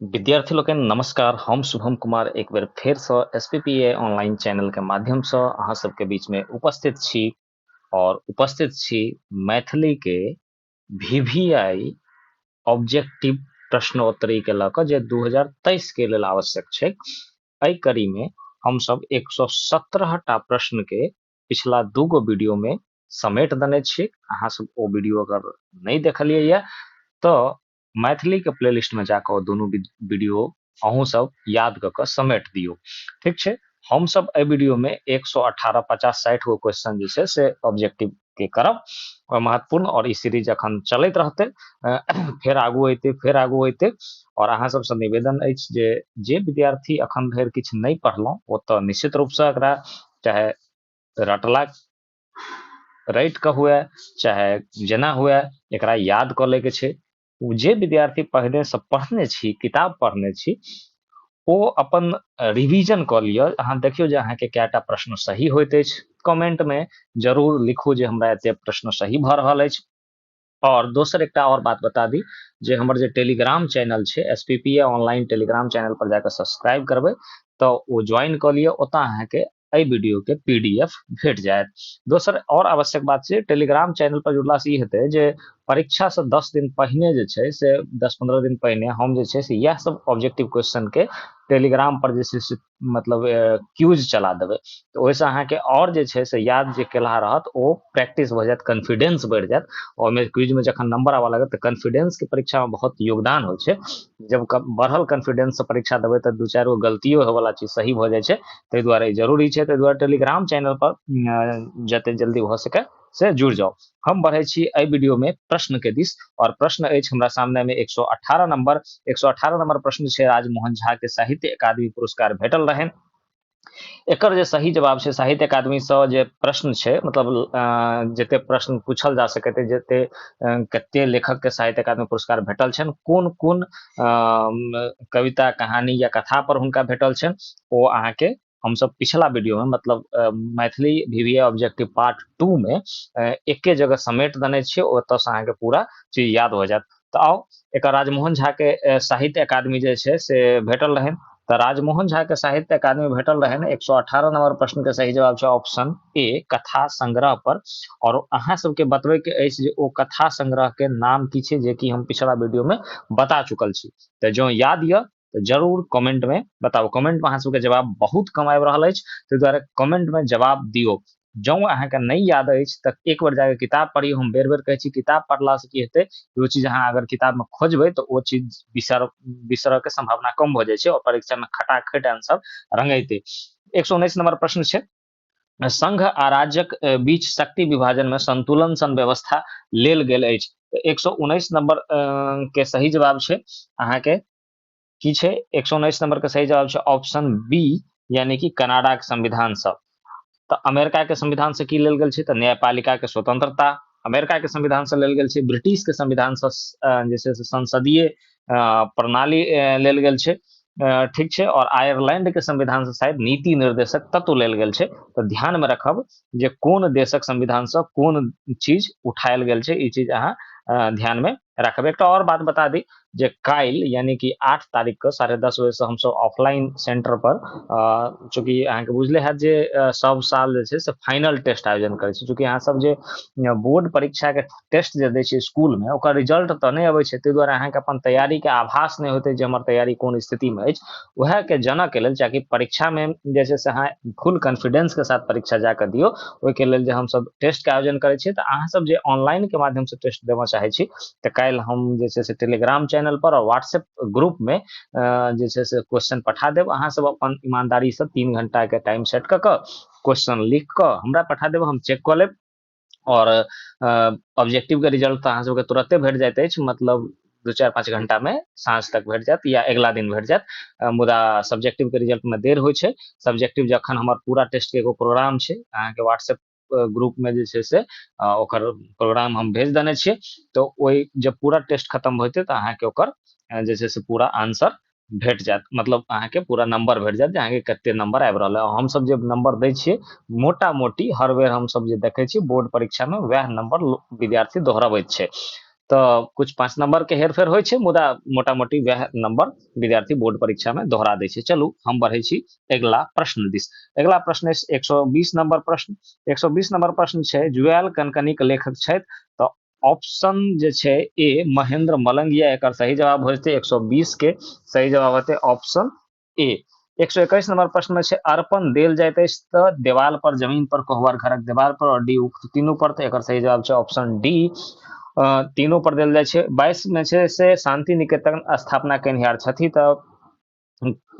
विद्यार्थी लोकनि नमस्कार। हम शुभम कुमार एक बेर फेर सँ एसपीपीए ऑनलाइन चैनल के माध्यम सँ अहाँ सबके बीच में उपस्थित छी और उपस्थित छी मैथिली के वीवीआई ऑब्जेक्टिव प्रश्नोत्तरी के लऽ कऽ जे 2023 के लेल आवश्यक छै। एहि कड़ी में हम सब 117 टा प्रश्न के पिछला दूगो वीडियो में समेट देने छी। अहाँ सब ओ वीडियो अगर नहीं देखलिए या तो मैथिली के प्लेलिस्ट में जाकर दोनों वीडियो अहूँ सब याद क के समेट दियो। ठीक छै, हम सब ए वीडियो में 118 50 60 गो क्वेश्चन जे छै से ऑब्जेक्टिव के करब और महत्वपूर्ण, और ई सीरीज अखन चलैत रहते, फेर आगू होते। और अहाँ सब से निवेदन अछि जे विद्यार्थी अखन धरि किछु नहीं पढ़लौ ओ तो निश्चित रूप से एकरा चाहे रटला राइट का हुए चाहे जेना हुए एकरा याद क ले के छै। जे विद्यार्थी पहले से पढ़ने छी, किताब पढ़ने छी, ओ अपन रिवीजन क लियो। अहाँ देखियो जे अहाँ के कएटा प्रश्न सही होइत अछि, कमेंट में जरूर लिखू जे हमरा एते प्रश्न सही भ रहल अछि। और दोसर एकटा और बात बता दी जे हमर जे टेलीग्राम चैनल छै एसपीपीए ऑनलाइन टेलीग्राम चैनल पर जाकर सब्सक्राइब करबै तो वो ज्वाइन क लियो। ओता अहाँ के एहि वीडियो के पीडीएफ भेट जायत। दोसर और आवश्यक बात छै, टेलीग्राम चैनल पर जुड़ला से ई हेतै जे परीक्षा से 10 दिन पहिने जे छै से 10-15 दिन पहिने हम जे छै से यह सब ऑब्जेक्टिव क्वेश्चन के टेलीग्राम पर जे छै से मतलब क्यूज चला देबै, तो ओहिसँ अहाँ के और जे छै से याद जे केला रहत ओ प्रैक्टिस भ जायत, कॉन्फिडेंस बढ़ जायत। और में क्विज में जखन नंबर आवा लागत तो कॉन्फिडेंस के परीक्षा में बहुत योगदान हो छै। जब बढ़ल कॉन्फिडेंस से परीक्षा देबै तो 2-4 गो गलतियों होय वाला चीज सही भ जाय छै। तै दुआरे जरूरी छै, तै दुआरे टेलीग्राम चैनल पर जते जल्दी हो सके से जुड़ जाओ। हम बढ़े छी एहि वीडियो में प्रश्न के दिस, और प्रश्न अछि हमरा सामने में 118 नंबर प्रश्न छै। राजमोहन झा के साहित्य अकादमी पुरस्कार भेटल रहनि। एकर जे सही जवाब छै, साहित्य अकादमी सँ जे प्रश्न छै, मतलब जते प्रश्न पूछल जा सकते, जते कते लेखक के साहित्य अकादमी पुरस्कार भेटल छनि, कोन कोन कविता, कहानी या कथा पर हुनका भेटल छनि, ओ अहाँ के हम सब पिछला वीडियो में मतलब मैथिली वीवीए ऑब्जेक्टिव पार्ट 2 में एके जगह समेट देने छियै। ओतऽ से अहाँ के पूरा चीज याद हो जात। तो आओ एक राजमोहन झा के साहित्य अकादमी जे छै से भेटल रहनि। तो राजमोहन झा के साहित्य अकादमी भेटल रहनि। 118 नंबर प्रश्न के सही जवाब छै ऑप्शन ए, कथा संग्रह पर। और अहाँ सबके बतबे के अछि जे ओ कथा संग्रह के नाम की छै, जे कि हम पिछला वीडियो में बता चुकल छी। तो जो याद य तो जरूर कमेंट में बताओ। कमेंट में अहाँ सबके जवाब बहुत कम आबि रहल अछि, ताहि दुआरे कमेंट में जवाब दियो। जो अहाँ के नहीं याद अछि त एक बार जाके किताब पढ़ियो। हम बेर बेर कहै छी, किताब पढ़ला से की हेतै, वो चीज अहाँ अगर किताब में खोजबै तो वो चीज बिसरऽ के संभावना कम भ जाय छै और परीक्षा में खटाखट आंसर रंगैते। 119 नंबर प्रश्न छै, संघ आ राज्यक बीच शक्ति विभाजन में संतुलन सन व्यवस्था लेल गेल अछि। 119 नंबर के सही जवाब छै अहाँ के की छै, 119 नंबर के सही जवाब छै ऑप्शन बी, यानी कि कनाडा के संविधान से। तो अमेरिका के संविधान से की लेल गेल छै, तो न्यायपालिका के स्वतंत्रता अमेरिका के संविधान से लेल गेल छै। ब्रिटिश के संविधान से जे छै से संसदीय प्रणाली लेल गेल छै। ठीक छै, और आयरलैंड के संविधान से शायद नीति निर्देशक तत्व लेल गेल छै। तो ध्यान में रखब जे कोन देशक संविधान से कोन चीज उठायल गेल छै, ई चीज अहाँ ध्यान में रखब। एक और बात बता दी जे काइल यानी कि 8 तारीख को 10:30 बजे से हम सब ऑफलाइन सेंटर पर, चूंकि अहाँ के बुझले हैत जे सब साल जे छै से फाइनल टेस्ट आयोजन करे छै। चूंकि अहाँ सब जे बोर्ड परीक्षा के टेस्ट जे दै छै स्कूल में, ओकर रिजल्ट तो नहीं अबै छै, तै दुआरे अहाँ के अपन तैयारी के आभास नहीं होते जे हमर तैयारी कोन स्थिति में अछि। वह के जनक के लेल, ताकि परीक्षा में जे छै से अहाँ फुल कॉन्फिडेंस के साथ परीक्षा जाकर दियो, ओहि के लेल जे हम सब टेस्ट के आयोजन करे छियै। तो अहाँ सब जे ऑनलाइन के माध्यम से टेस्ट देबऽ चाहे छी, तो काल्हि हम जे छै से टेलीग्राम चैनल पर और व्हाट्सएप ग्रुप में जे छै से क्वेश्चन पठा देब। अहाँ सब अपन ईमानदारी से 3 घंटा के टाइम सेट क के क्वेश्चन लिख के हमरा पठा देब, हम चेक क लेब। और ऑब्जेक्टिव के रिजल्ट तो अहाँ सबके तुरंते भेट जाइत अछि, मतलब 2-4-5 घंटा में साँझ तक भेट जात या अगला दिन भेट जात। मुदा सब्जेक्टिव के रिजल्ट में देर होइ छै। सब्जेक्टिव जखन हमर पूरा टेस्ट के एगो प्रोग्राम छै अहाँ के व्हाट्सएप ग्रुप में जे छै से ओकर प्रोग्राम हम भेज देने छियै। तो ओइ जब पूरा टेस्ट खत्म होते तो अहाँ के ओकर जे छै से पूरा आंसर भेट जात, मतलब अहाँ के पूरा नंबर भेट जात जे अहाँ के कते नंबर आबि रहल है। हम सब जे नंबर दै छियै मोटा मोटी हर बेर हम सब जे देखै छी बोर्ड परीक्षा में वह नंबर विद्यार्थी दोहराबैत छै। तो कुछ 5 नंबर के हेरफेर होइ छै, मुदा मोटा मोटी वह नंबर विद्यार्थी बोर्ड परीक्षा में दोहरा दै छै। चलू हम बढ़े छी अगला प्रश्न दिस। अगला प्रश्न अछि 120 नंबर प्रश्न। 120 नंबर प्रश्न छै, जुएल कनकनी के लेखक छथि। तो ऑप्शन जे छै ए महेंद्र मलंगिया एकर सही जवाब हो जेतै। 120 के सही जवाब हेतै ऑप्शन ए। 121 नंबर प्रश्न में छै, अर्पण देल जाइत अछि तऽ देवाल पर, जमीन पर, कोहबर घरक देवाल पर और डी उक्त तीनों पर। तो एकर सही जवाब छै ऑप्शन डी, तीनों पर देल जाइ छै। 22 में छै से शांति निकेतन स्थापना केनिहार छथि तऽ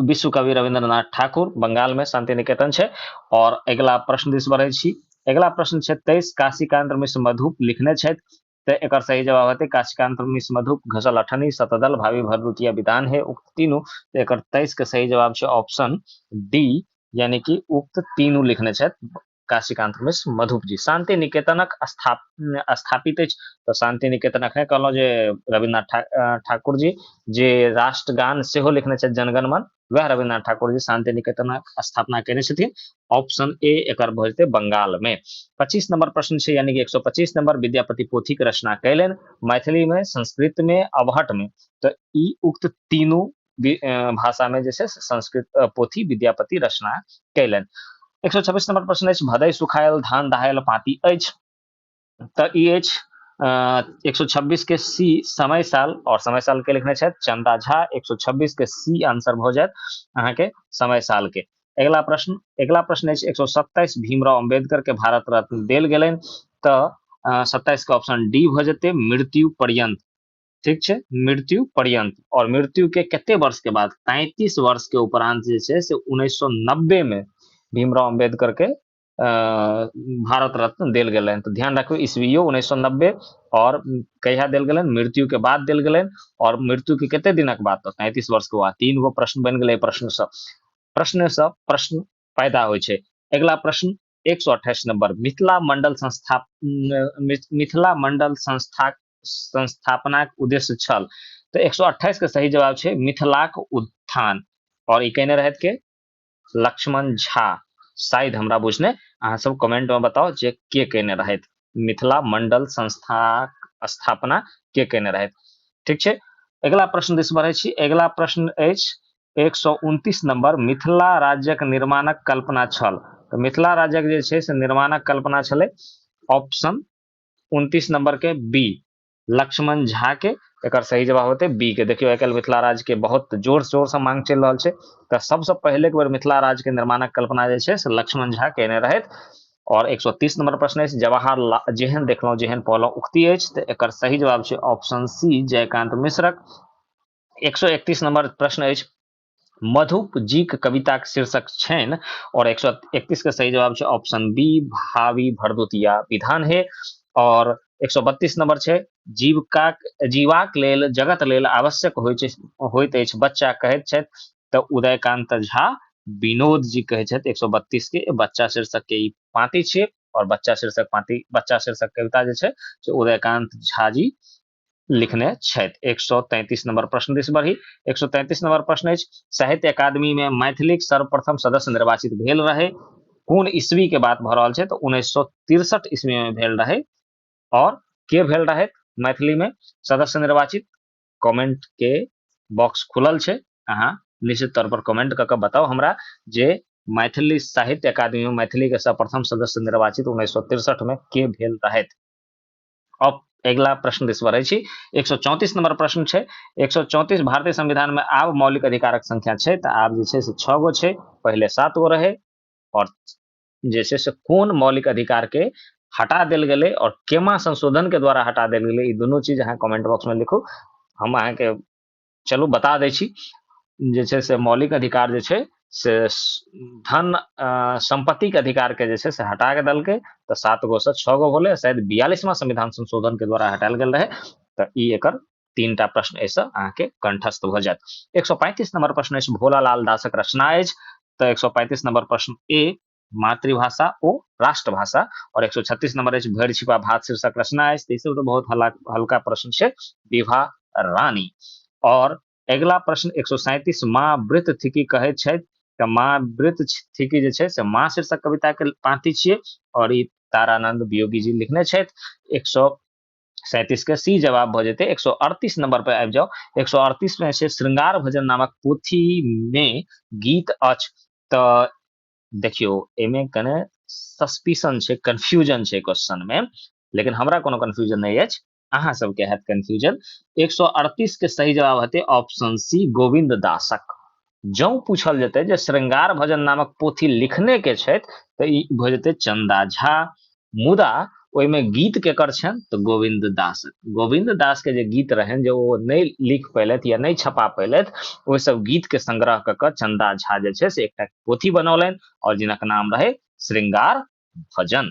विश्व कवि रविंद्रनाथ ठाकुर, बंगाल में शांति निकेतन छै। और अगला प्रश्न दिस बढ़ै छी। अगला प्रश्न छै, 23 काशीकांत मिश्र मधुप लिखने छथि तऽ एकर सही जवाब हेतै काशीकांत मिश्र मधुप घसल अठनी शतदल भावी भरदुतिया विधान है उक्त तीनों। तो एकर 23 के सही जवाब छै ऑप्शन डी, यानी कि उक्त तीनों लिखने छथि काशीकांत मिश्र मधुप जी। शांति निकेतनक स्थापित अछि तो शांति निकेतन अखने कहलहुँ जे रविन्द्रनाथ ठाकुर जी, जे राष्ट्रगान सेहो लिखने छथि जनगण मन, वह रविन्द्रनाथ ठाकुर जी शांति निकेतनक स्थापना केने छथिन। ऑप्शन ए एकर भऽ जेतै बंगाल में। 25 नंबर प्रश्न छै, यानी कि 125 नंबर, विद्यापति पोथी के रचना कैलन मैथिली में, संस्कृत में, अबहट में। तो ई उक्त तीनों भाषा में जे छै संस्कृत पोथी विद्यापति रचना कैलन। 126 नंबर प्रश्न अछि, भदई सुखायल धान दहायल पाती अछि तऽ ई अछि 126 के सी समय साल, और समय साल के लिखने छथि चंदा झा। 126 के सी आंसर भऽ जायत अहाँ के समय साल के। अगला प्रश्न अछि 127 भीमराव अंबेडकर के भारत रत्न देल गेलनि तऽ 27 के ऑप्शन डी भऽ जेतै मृत्यु पर्यंत। ठीक छै, मृत्यु पर्यंत। और मृत्यु के कते वर्ष के बाद, 33 वर्ष के उपरांत जे छै से 1990 में भीमराव अंबेडकर के भारत रत्न देल गेलनि। तो ध्यान रखियो ईस्वीओ 1990 और कहिया देल गेलनि, मृत्यु के बाद देल गेलनि। और मृत्यु के कते दिनक बाद, तो 33 वर्ष के बाद। 3 गो प्रश्न बन गेलै प्रश्न से प्रश्न पैदा होइ छै। अगला प्रश्न 128 नंबर, मिथिला मंडल संस्थापनाक उद्देश्य छल तो 128 के सही जवाब छै मिथिलाक उत्थान। और ई कहने रहत के लक्ष्मण झा, शायद हमरा बुझने, अहाँ सब कमेंट में बताओ जे के कहने रहत मिथिला मंडल संस्था स्थापना के कहने रहत। ठीक छै, अगला प्रश्न दिस बढ़ै छी। अगला प्रश्न अछि 129 नंबर, मिथिला राज्यक निर्माणक कल्पना छल तो मिथिला राज्यक जे छै से निर्माणक कल्पना छलै ऑप्शन 29 नंबर के बी, लक्ष्मण झा के। एकर सही जवाब होते बी के। देखियो आइ काल्हि मिथिला राज्य के बहुत जोर शोर से मांग चल रहा है, तो सबसे पहले एक बार मिथिला राज्य के निर्माणक कल्पना जे छै से लक्ष्मण झा केने रहत। और 130 नंबर प्रश्न है, जवाहरलाल जेहन देखलो जेहन पहलो उक्ति अछि तो एकर सही जवाब छै ऑप्शन सी, जयकांत मिश्रक। 131 नंबर प्रश्न अछि, मधुप जी के कविता के शीर्षक छनि और 131 के सही जवाब छै ऑप्शन बी, भावी भरदुतिया विधान है। और 132 नंबर छै, जीवाक लेल जगत लेल आवश्यक होइत अछि बच्चा कहैत छथि तऽ उदयकांत झा विनोद जी कहै छथि। 132 के बच्चा शीर्षक के ई पाँति छियै और बच्चा शीर्षक कविता जे छै से उदयकांत झा जी लिखने छथि। 133 नंबर प्रश्न दिस बढ़ी। 133 नंबर प्रश्न अछि, साहित्य अकादमी में मैथिलीक सर्वप्रथम सदस्य निर्वाचित भेल रहे कोन ईस्वी के बात भऽ रहल छै तो 1963 ईस्वी में भेल रहे। और के भेल रहे मैथिली में सदस्य निर्वाचित, कमेंट के बॉक्स खुलल छै, अहाँ निश्चित तौर पर कमेंट करके बताओ हमरा जे मैथिली साहित्य अकादमी में मैथिली के सर्वप्रथम सदस्य निर्वाचित 1963 में के भेल रहे। अब अगला प्रश्न दिस बढ़ै छी। 134 नंबर प्रश्न छै। 134 भारतीय संविधान में आब मौलिक अधिकारक संख्या छै तो आब जे छै से 6 गो छै, पहले 7 गो रहे। और जे छै से कोन मौलिक अधिकार के हटा देल गेलै और केमा संशोधन के द्वारा हटा देल गेलै, ई दुनू चीज अहाँ कमेंट बॉक्स में लिखू, हम अहाँ के चलू बता दै छी। जे छै से मौलिक अधिकार जे छै से धन संपत्ति के अधिकार के जे छै से हटा के देलकै तो 7 गो से 6 गो होले, शायद 42वां संविधान संशोधन के द्वारा हटायल गेल रहे। तो ई एकर 3टा प्रश्न ऐसे अहाँ के कंठस्थ हो जात। 135 नंबर प्रश्न अछि, भोलालाल दासक रचना अछि तो 135 नंबर प्रश्न ए, मातृभाषा ओ राष्ट्रभाषा। और 136 नंबर अछि, भरि छिपा भात शीर्षक रचना अछि तो बहुत हल्का प्रश्न छै, विभा रानी। और अगला प्रश्न 137, माँ वृत थिकी कहै छथि तऽ माँ वृत थिकी जे छै से माँ शीर्षक कविता के पाँति छियै और ई तारानंद वियोगी जी लिखने छथि। 37 के सी जवाब भ जेते। 138 नंबर पे आबि जाओ। 138 में से श्रृंगार भजन नामक पोथी में गीत अछि त देखियो एमे कने सस्पिशन छै, कंफ्यूजन छै क्वेश्चन में, लेकिन हमरा कोनो कंफ्यूजन नहीं अछि, अहाँ सबके हैत कंफ्यूजन। 138 के सही जवाब हेते ऑप्शन सी गोविंद दासक। जौ पूछल जेते जे श्रृंगार भजन नामक पोथी लिखने के छथि त ई भ जेते चंदा झा, मुदा ओहिमे गीत केकर छनि तऽ गोविंद दास। गोविंद दास के जे गीत रहनि जे ओ नहीं लिख पैलथि या नहीं छपा पैलथि, ओहि सब गीत के संग्रह क चंदा झा जे छै से एकटा पोथी बनौलनि और जिनक नाम रहे श्रृंगार भजन।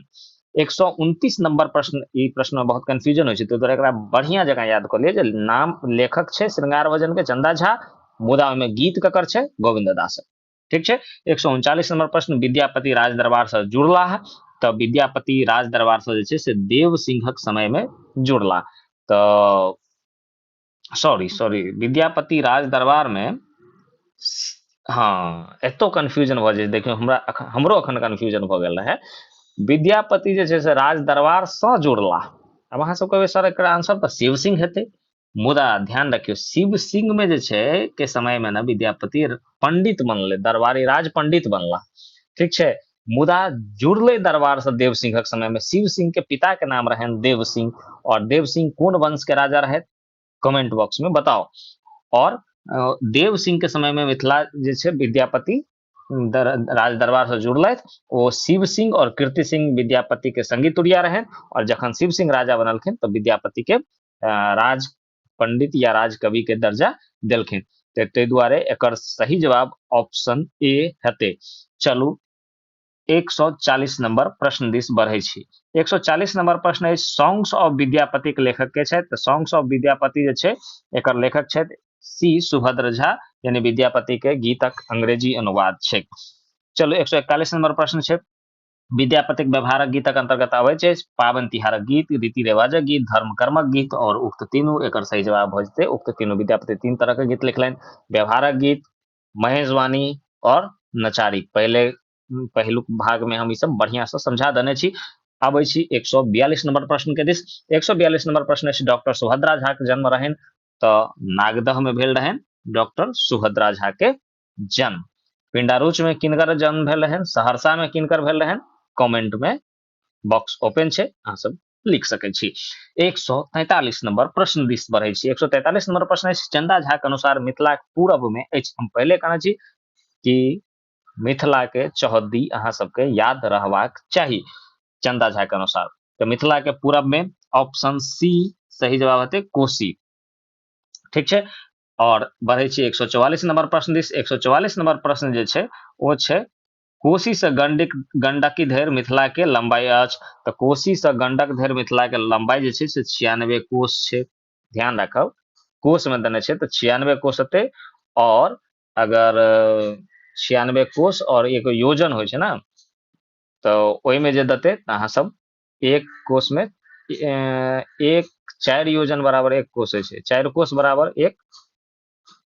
129 नंबर प्रश्न, ई प्रश्न में बहुत कंफ्यूजन हो छै, तो एकरा बढ़िया जगह याद कर लिया जे नाम लेखक छै श्रृंगार भजन के चंदा झा, मुदा ओहिमे गीत ककर छै गोविंद दास। ठीक छै। 139 नंबर प्रश्न, विद्यापति राज दरबार से जुड़ला है तो विद्यापति राज दरबार से जे छै से देव सिंहक समय में जुड़ला। तो सॉरी विद्यापति राज दरबार में, हाँ एतो कंफ्यूजन भ जाय, देखियो हमरो अखन कंफ्यूजन भ गेल रहे। विद्यापति जे छै से राज दरबार से जुड़ला। अब अहाँ सब कहबे सर एकरा आंसर तो शिव सिंह हेते, मुदा ध्यान रखियो शिव सिंह में जे छै के समय में ना विद्यापति पंडित बनले, दरबारी राज पंडित बनला। ठीक छै, मुदा जुड़ले दरबार से देव सिंहक समय में। शिव सिंह के पिता के नाम रहन देव सिंह, और देव सिंह कौन वंश के राजा रहे कमेंट बॉक्स में बताओ। और देव सिंह के समय में मिथिला जे छै विद्यापति राज दरबार से जुड़लथि, ओ शिव सिंह और कीर्ति सिंह विद्यापति के संगी तुरिया रहन, और जखन शिव सिंह राजा बनलखिन तो विद्यापति के राज पंडित या राज कवि के दर्जा देलखिन। ते दुआरे एकर सही जवाब ऑप्शन ए हेते। चलू 140 नंबर प्रश्न दिस बढ़े छी। 140 नंबर प्रश्न है सॉन्ग्स ऑफ विद्यापति के लेखक के छथि, तो सॉन्ग्स ऑफ विद्यापति जे छै एकर लेखक छथि सी सुभद्र झा, यानी विद्यापति के गीतक अंग्रेजी अनुवाद छै। चलो 141 नंबर प्रश्न छै, विद्यापति व्यवहारक गीतक अंतर्गत आबै छै पावन तिहारक गीत, रीति रिवाजक गीत, धर्म कर्मक गीत और उक्त तीनों। एकर सही जवाब भ जेते उक्त तीनों। विद्यापति तीन तरह के गीत लिखलनि, व्यवहारक गीत, महेशवाणी और नचारी। पहिलुक भाग में हम ई सब बढ़िया से समझा देने छी। आबै छी 142 नंबर प्रश्न के दिस। 142 नंबर प्रश्न छै डॉक्टर सुभद्रा झा के जन्म रहन तो नागदह में भेल रहन डॉक्टर सुभद्रा झा के जन्म। पिंडारुच में किनकर जन्म भेल रहन, सहरसा में किनकर भेल रहन, कमेंट में बॉक्स ओपन छै, अहाँ सब लिख सकै छी। 143 नंबर प्रश्न दिस बढ़े छी। 143 नंबर प्रश्न है चंदा झा के अनुसार मिथिला पूरब में अछि। हम पहले कहने छी कि मिथिला के चौहद्दी अहाँ सबके याद रहबाक चाही चंदा झा के अनुसार। तो मिथिला के पूरब में ऑप्शन सी सही जवाब हेते कोशी। ठीक छै, और बढ़े छी 144 नंबर प्रश्न दिस। 144 नंबर प्रश्न जे छै ओ छै कोशी से गंडकी धरि मिथिला के लंबाई अछि। तो कोशी से गंडक धरि मिथिला के लंबाई जे छै से 96 कोस छै। ध्यान रखब कोस में देने छै तो 96 कोस हेते, और अगर 96 कोस और एक योजन होइ छै ना, तो ओहि में जे देते अहाँ सब एक कोस में एक 4 योजन बराबर एक कोस होइ छै, 4 कोस बराबर एक।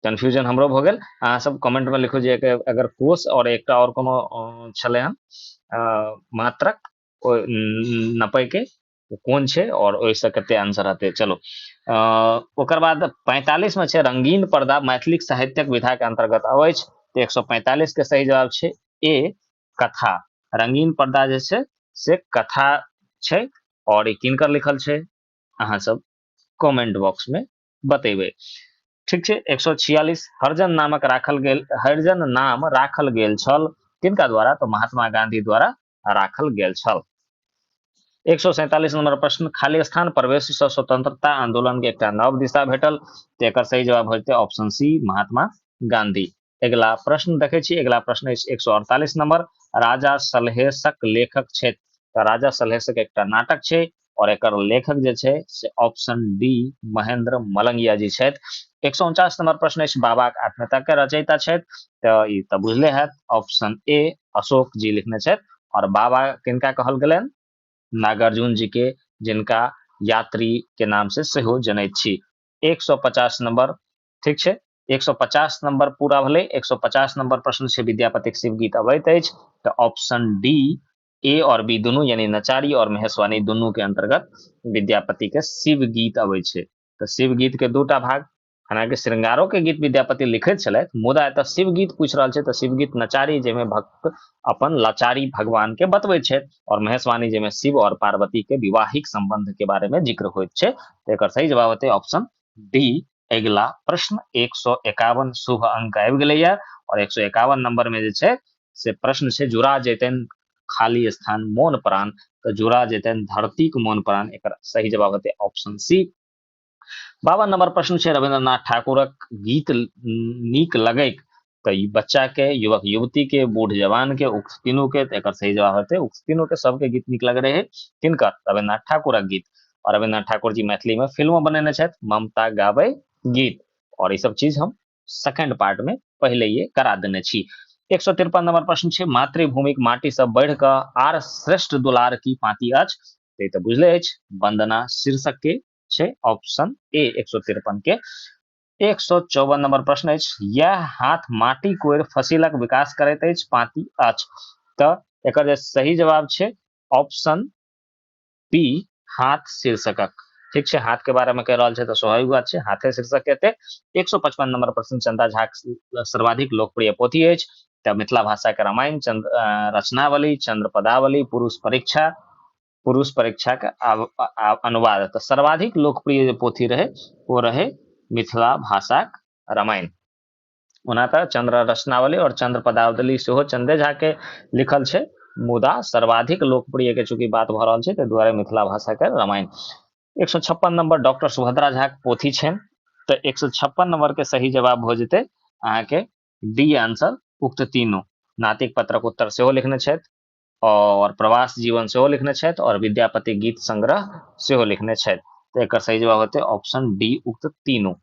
कंफ्यूजन हमरो भ गेल, अहाँ सब कमेंट में लिखो जे अगर कोस और एकटा और कोनो छले हन मात्रक नपे के कोन छै और ओहि से कते आंसर आते। चलो ओकर बाद 45 में छै रंगीन पर्दा मैथिली साहित्यक विधा के अंतर्गत आबै छै। तो 145 के सही जवाब छै ए कथा। रंगीन पर्दा जे छै से कथा छै, और किनकर लिखल छै अहाँ सब कमेंट बॉक्स में बतेबे। ठीक छै। 146 हरिजन नाम राखल गेल छल किनका द्वारा, तो महात्मा गांधी द्वारा राखल गेल छल। 147 नंबर प्रश्न खाली स्थान प्रवेश से स्वतंत्रता आंदोलन के एकटा नव दिशा भेटल। तो एकर सही जवाब होते ऑप्शन सी महात्मा गांधी। अगला प्रश्न देखे छी। अगला प्रश्न 148 नंबर राजा सलहेशक लेखक छै। तो राजा सलहेशक एकटा नाटक छै, और एकर लेखक जे छै से ऑप्शन डी महेंद्र मलंगिया जी छै। 149 नंबर प्रश्न बाबा के आत्मकथा के रचयिता छै। तो ई तो बुझले हैत ऑप्शन ए अशोक जी लिखने छै। और बाबा किनका कहल गेलन, नागार्जुन जी के, जिनका यात्री के नाम से सेहो जनैत छी। 150 नंबर ठीक छै। 150 नंबर पूरा भेले। 150 नंबर प्रश्न छै विद्यापति शिव गीत अबैत अछि। तो ऑप्शन डी ए और बी दोनों यानी नचारी और महेशवानी दोनों के अंतर्गत विद्यापति के शिव गीत अबै छै। तो शिव गीत के दूटा भाग, हालांकि श्रृंगारो के गीत विद्यापति लिखैत छलैथ, मुदा एतऽ शिव गीत पूछ रहल छै तऽ शिव गीत नचारी जाहिमे भक्त अपन लाचारी भगवान के बतबै छै, और महेशवाणी जाहिमे शिव और पार्वती के विवाहिक संबंध के बारे में जिक्र होइत छै। तो एकर सही जवाब होते ऑप्शन डी। अगला प्रश्न 151 शुभ अंक आबि गेलैया, और 151 नंबर में जे छै से प्रश्न छै जुड़ा जैतन खाली स्थान मोन प्राण, तो जुड़ा जैतन धरती के मोन प्राण। एकर सही जवाब होते ऑप्शन सी। 52 नंबर प्रश्न छै रविंद्रनाथ ठाकुरक गीत नीक लगैक, तो बच्चा के, युवक युवती के, बूढ़ जवान के, उक्त तीनों के। तो एकर सही जवाब होते उक्त तीनों के, सबके गीत नीक लग रहे किनकर, रविंद्रनाथ ठाकुरक गीत। और रविंद्रनाथ ठाकुर जी मैथिली में फिल्म बनेने छथि ममता गाबै गीत, और ये सब चीज हम सेकंड पार्ट में पहले ये करा देने छी। 153 नंबर प्रश्न छै मातृभूमि के माटी से बढ़ क आर श्रेष्ठ दुलार की पाती अछि, तो ये तो बुझले अछि वंदना शीर्षक के छै ऑप्शन ए 153 के। 154 नंबर प्रश्न अछि यह हाथ माटी कोरि फसिलक विकास करैत अछि पाती अछि, तो एकर जे सही जवाब छै ऑप्शन बी हाथ शीर्षकक। ठीक छै, हाथ के बारे में कह रहल छै तो स्वाभाविक बात छै हाथे शीर्षक कहते। 155 नंबर प्रश्न चंदा झा सर्वाधिक लोकप्रिय पोथी अछि, तो मिथिला भाषा के रामायण, रचनावली, चंद्र पदावली, पुरुष परीक्षा के अनुवाद। तो सर्वाधिक लोकप्रिय पोथी रहे वो रहे मिथिला भाषा रामायण। ओना तो चंद्र रचनावली और चंद्र पदावली सेहो चंदे झा के लिखल छै, मुदा सर्वाधिक लोकप्रिय के चूंकि बात भ रहल छै ताहि दुआरे मिथिला भाषा के रामायण। 156 नंबर डॉक्टर सुभद्रा झा के पोथी छनि, तो 156 नंबर के सही जवाब हो जेते अहाँ के डी आंसर उक्त तीनों। नातिक पत्रक उत्तर सेहो लिखने छथि, और प्रवास जीवन सेहो लिखने छथि, और विद्यापति गीत संग्रह सेहो लिखने छथि। तो एकर सही जवाब होते ऑप्शन डी उक्त तीनों।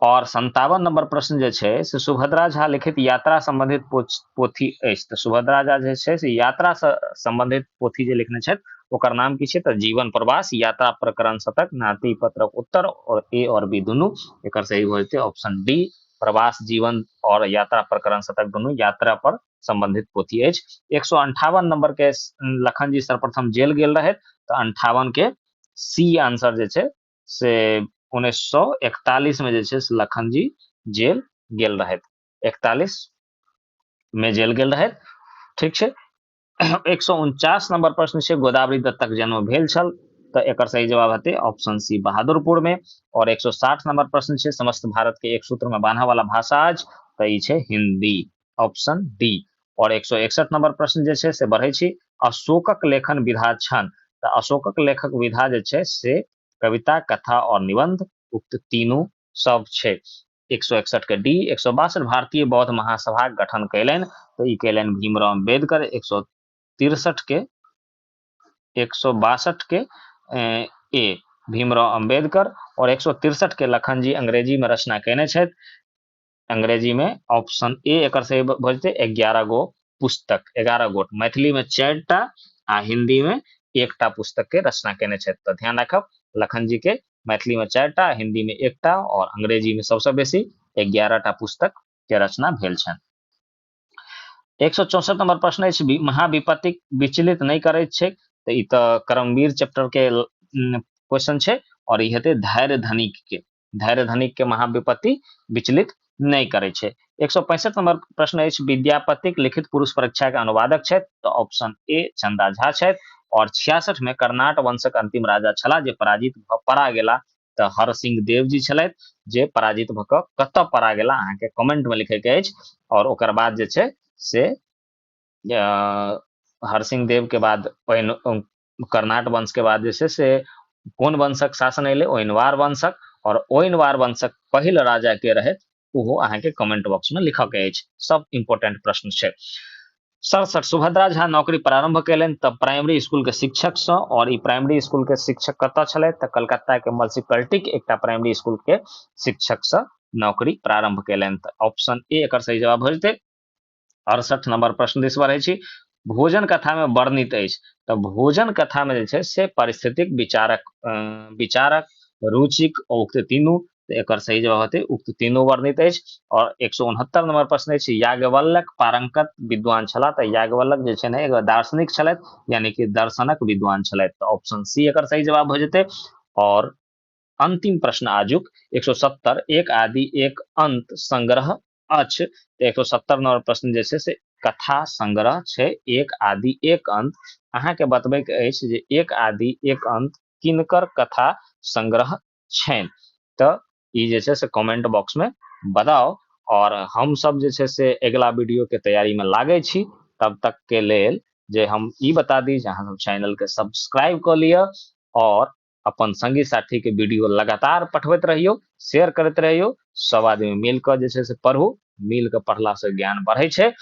और 57 नंबर प्रश्न जे छै से सुभद्रा झा लिखित यात्रा संबंधित पोथी अछि, तो सुभद्रा झा जे छै से यात्रा से संबंधित पोथी जे लिखने छथि ओकर नाम की छै, तो जीवन प्रवास, यात्रा प्रकरण शतक, नाती पत्रक उत्तर, और ए और बी दुनू। एकर सही होते ऑप्शन डी प्रवास जीवन और यात्रा प्रकरण शतक दोनों यात्रा पर संबंधित पोथी अछि। 158 नंबर के लखन जी सर्वप्रथम जेल गेल रहे, तो 58 के सी आंसर जे छै से 1941 में जे छै से लखन जी जेल गेल रहे, 41 में जेल गेल रहे। ठीक छै। 149 नंबर प्रश्न छै गोदावरी दत्तक जन्म भेल छल, तो एकर सही जवाब हेते ऑप्शन सी बहादुरपुर में। और 160 नंबर प्रश्न छै समस्त भारत के एक सूत्र में बांधे वाला भाषा अछि, तो ई छै हिंदी, ऑप्शन डी। और 161 नंबर प्रश्न जे छै से बढ़े छी अशोकक लेखन विधा छन, तो अशोकक लेखक विधा जे छै से कविता, कथा और निबंध, उक्त तीनों सब छै। 161 के डी। 162 भारतीय बौद्ध महासभा गठन कैलन, तो ई कैलन भीमराव अम्बेडकर। 163 के 162 के ए भीमराव अम्बेडकर, और 163 के लखन जी अंग्रेजी में रचना कैने छथि, अंग्रेजी में ऑप्शन ए एकर सही भजते 11 गो पुस्तक, 11 गोट, मैथिली में 4टा आ हिंदी में 1टा पुस्तक के रचना कैने छथि। तो ध्यान रखब लखन जी के मैथिली में 4टा, हिंदी में 1टा, और अंग्रेजी में सबसे बेसी 11टा पुस्तक के रचना भेल छनि। 164 नंबर प्रश्न अछि महाविपत्ति विचलित नहीं करे छै, तो ई तो कर्मवीर चैप्टर के क्वेश्चन छै, और ई हेते धैर्य धनिक के महाविपत्ति विचलित नहीं करे छै। 165 नंबर प्रश्न अछि विद्यापतिक लिखित पुरुष परीक्षा के अनुवादक छथि, तो ऑप्शन ए चंदा झा छथि। और 66 में कर्नाट वंशक अंतिम राजा छला जे पराजित भ परा गेला, तो हरसिंह देव जी छलथि जे पराजित भ क कतऽ परा गेला अहाँ के कमेंट में लिखे के अछि। और ओकर बाद जे छै से हरसिंह देव के बाद कर्नाट वंश के बाद जे छै से कोन वंशक शासन अयलै, ओहिनवार वंशक। और ओहिनवार वंशक पहिल राजा के रहे ओहो अहाँ के कमेंट बॉक्स में लिखऽ के अछि, सब इंपोर्टेंट प्रश्न छै। 67 सुभद्रा झा नौकरी प्रारंभ कैलन तब प्राइमरी स्कूल के शिक्षक से, और ई प्राइमरी स्कूल के शिक्षक कतऽ छले तऽ कलकत्ता के म्युनिसिपैलिटी के एकटा प्राइमरी स्कूल के शिक्षक से नौकरी प्रारंभ कैलन, तऽ ऑप्शन ए एकर सही जवाब हो जेतै। 68 नंबर प्रश्न दिस बढ़ै छी भोजन कथा में वर्णित अछि, तऽ भोजन कथा में जे छै से पारिस्थितिक विचारक रुचिक उक्त तीनू तो एकर सही जवाब होते उक्त तीनों वर्णित अछि। और 169 नंबर प्रश्न अछि याज्ञवल्क्य पारंगत विद्वान छलाह। तऽ याज्ञवल्क्य जे छै ने एगो दार्शनिक छलथि, यानी कि दर्शनक विद्वान छलथि। तऽ ऑप्शन सी एकर सही जवाब हो जेतै। और अंतिम प्रश्न आजुक 170 एक आदि एक अंत संग्रह अछि। तऽ 170 नंबर प्रश्न जे छै से कथा संग्रह छै एक आदि एक अंत। अहाँके बतबै के अछि जे एक आदि एक अंत किनकर कथा संग्रह छनि। तऽ ई जे छै से कमेंट बॉक्स में बताओ। और हम सब जे छै से अगला वीडियो के तैयारी में लागे छी। तब तक के लेल जे हम ई बता दी जे अहाँ सब चैनल के सब्सक्राइब कर लिया और अपन संगी साथी के वीडियो लगातार पठबैत रहियो, शेयर करते रहियो। सब आदमी मिलकर जे छै से पढ़ू, मिल के पढ़ला से ज्ञान बढ़े छै।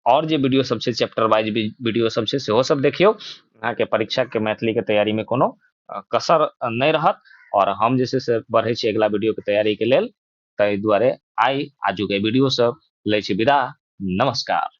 और जे वीडियो सब छै चैप्टर वाइज वीडियो सब छै सेहो सब देखियो। अहाँ के परीक्षा के मैथिली के तैयारी में कोनो कसर नहीं रहत। और हम जे छै से बढ़े छी अगला वीडियो के तैयारी के लेल। ताहि दुआरे आइ आजू के वीडियो सब लै छी विदा। नमस्कार।